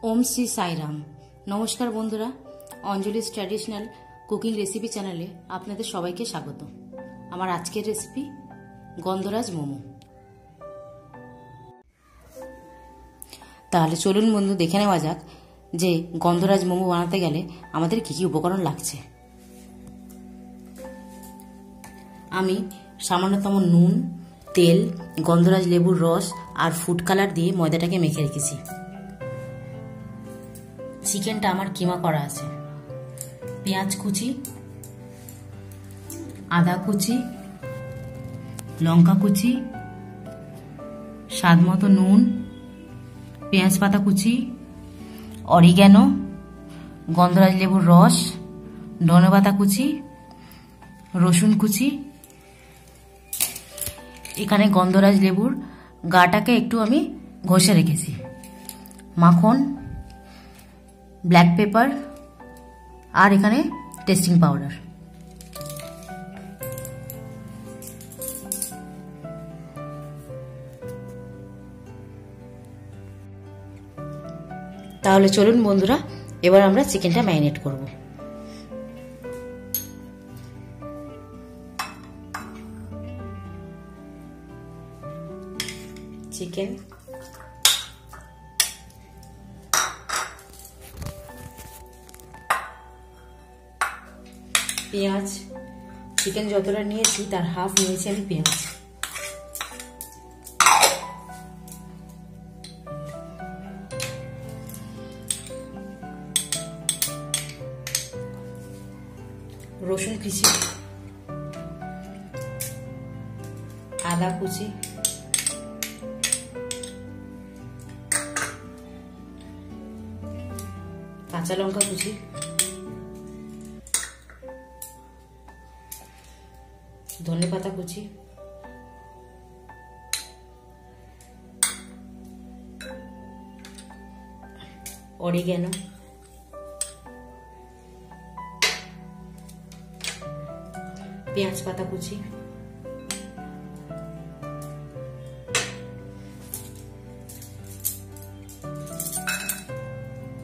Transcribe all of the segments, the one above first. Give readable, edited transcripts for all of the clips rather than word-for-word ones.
ওম শ্রী সাইরাম। নমস্কার বন্ধুরা, Anjali's traditional cooking recipe চ্যানেলে আপনাদের সবাইকে স্বাগত। আমার আজকের রেসিপি গন্ধরাজ মোমো। তাহলে চলুন বন্ধু, দেখে নেওয়া যাক যে গন্ধরাজ মোমো বানাতে গেলে আমাদের কি কি উপকরণ লাগছে। আমি সামান্যতম নুন, তেল, গন্ধরাজ লেবুর রস আর ফুড কালার দিয়ে ময়দাটাকে মেখে রেখেছি। চিকেনটা আমার কিমা করা আছে। পেঁয়াজ কুচি, আদা কুচি, লঙ্কা কুচি, স্বাদ মতো নুন, পেঁয়াজ পাতা কুচি, অরিগ্যানো, গন্ধরাজ লেবুর রস, ধনেপাতা কুচি, রসুন কুচি। এখানে গন্ধরাজ লেবুর গাটাকে একটু আমি ঘষে রেখেছি। মাখন, ব্ল্যাক পেপার আর এখানে টেস্টিং পাউডার। তাহলে চলুন বন্ধুরা, এবার আমরা চিকেনটা ম্যারিনেট করব। চিকেন, পেঁয়াজ, চিকেন যতটা নিয়েছি তার হাফ নিয়েছি আমি পেঁয়াজ। রসুন কুচি, আদা কুচি, কাঁচা লঙ্কা কুচি, ধনেপাতা কুচি, অরিগ্যানো, পেঁয়াজ পাতা কুচি,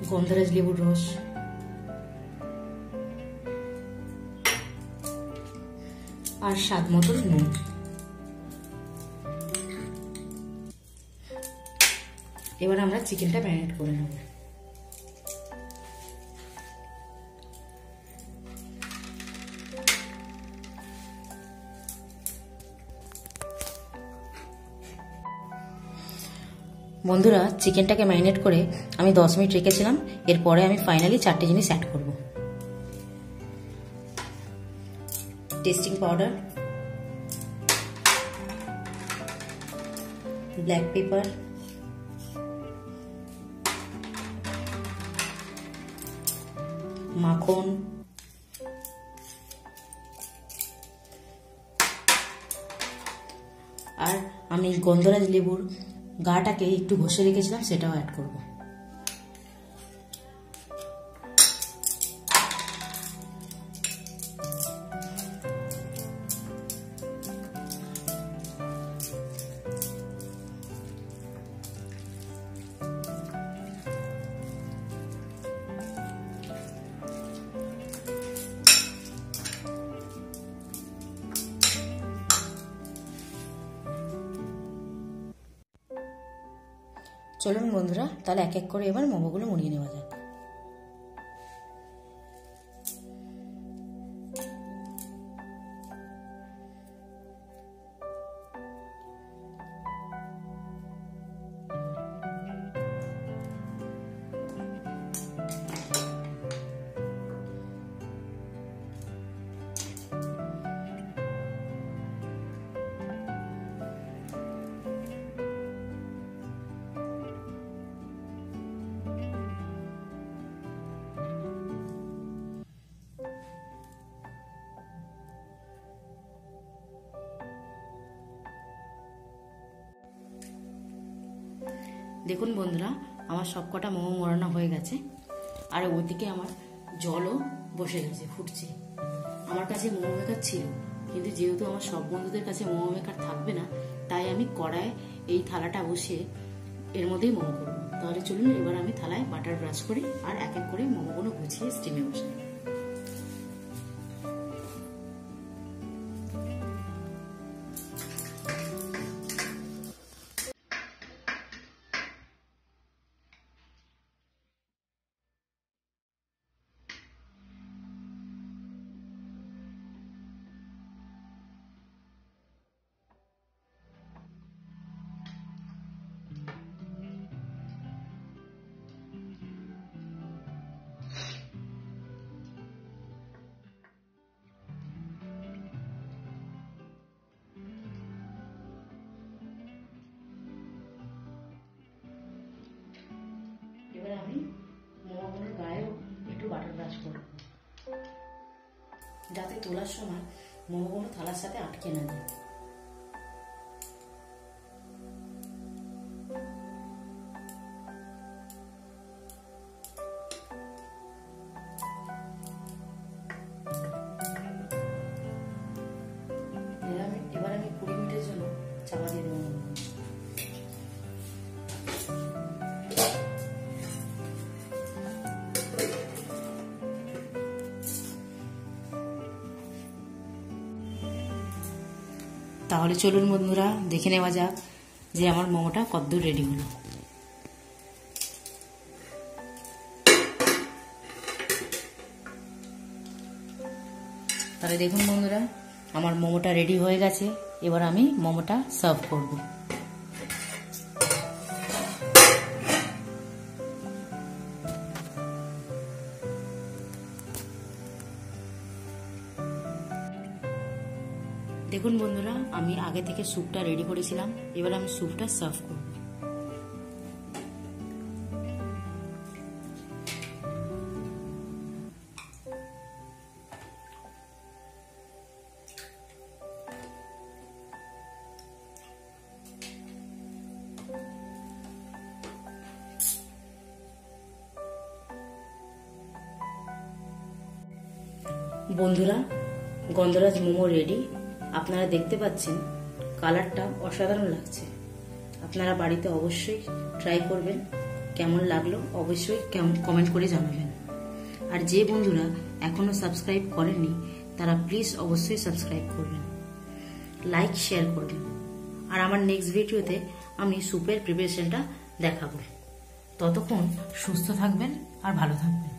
গন্ধরাজ লেবুর রস, আর স্বাদ মতো নুন। এবার আমরা চিকেনটা ম্যারিনেট করে নেব। বন্ধুরা, চিকেনটাকে ম্যারিনেট করে আমি 10 মিনিট রেখেছিলাম। এরপরে আমি ফাইনালি 4টে জিনিস অ্যাড করব। টেস্টিং পাউডার, ব্ল্যাক পেপার, মাখন, আর আমি গন্ধরাজ লেবুর গাটাকে একটু ঘষে রেখেছিলাম, সেটাও অ্যাড করব। চলুন বন্ধুরা, তাহলে এক এক করে এবার মোমোগুলো মুড়িয়ে নেওয়া যাক। দেখুন বন্ধুরা, আমার সবকটা মোমো মোড়ানো হয়ে গেছে। আর ওদিকে আমার জলও বসে গেছে, ফুটছে। আমার কাছে মোমো মেকার ছিল, কিন্তু যেহেতু আমার সব বন্ধুদের কাছে মোমো মেকার থাকবে না, তাই আমি কড়ায় এই থালাটা বসিয়ে এর মধ্যেই মোমো করব। তাহলে চলুন এবার আমি থালায় বাটার ব্রাশ করি আর এক এক করে মোমোগুলো গুছিয়ে স্টিমে বসাই। এবার আমি মোমোগুলোর গায়েও একটু বাটার ব্রাশ করব, যাতে তোলার সময় মোমোগুলো থালার সাথে আটকে না যায়। এবার আমি 20 মিনিটের জন্য চাপা দিয়ে দেবো। তাহলে চলুন বন্ধুরা দেখে নেওয়া যাক যে আমার মোমোটা কতদূর রেডি হলো। তাহলে দেখুন বন্ধুরা আমার মোমোটা রেডি হয়ে গেছে। এবার আমি মোমোটা সার্ভ করব। দেখুন বন্ধুরা আমি আগে থেকে স্যুপটা রেডি করেছিলাম, এবার আমি স্যুপটা সার্ভ করব। বন্ধুরা গন্ধরাজ মোমো রেডি। আপনারা দেখতে পাচ্ছেন কালারটা অসাধারণ লাগছে। আপনারা বাড়িতে অবশ্যই ট্রাই করবেন, কেমন লাগলো অবশ্যই কমেন্ট করে জানাবেন। আর যে বন্ধুরা এখনো সাবস্ক্রাইব করেননি তারা প্লিজ অবশ্যই সাবস্ক্রাইব করবেন, লাইক শেয়ার করবেন। আর আমার নেক্সট ভিডিওতে আমি স্যুপের প্রিপারেশনটা দেখাবো। ততক্ষণ সুস্থ থাকবেন আর ভালো থাকবেন।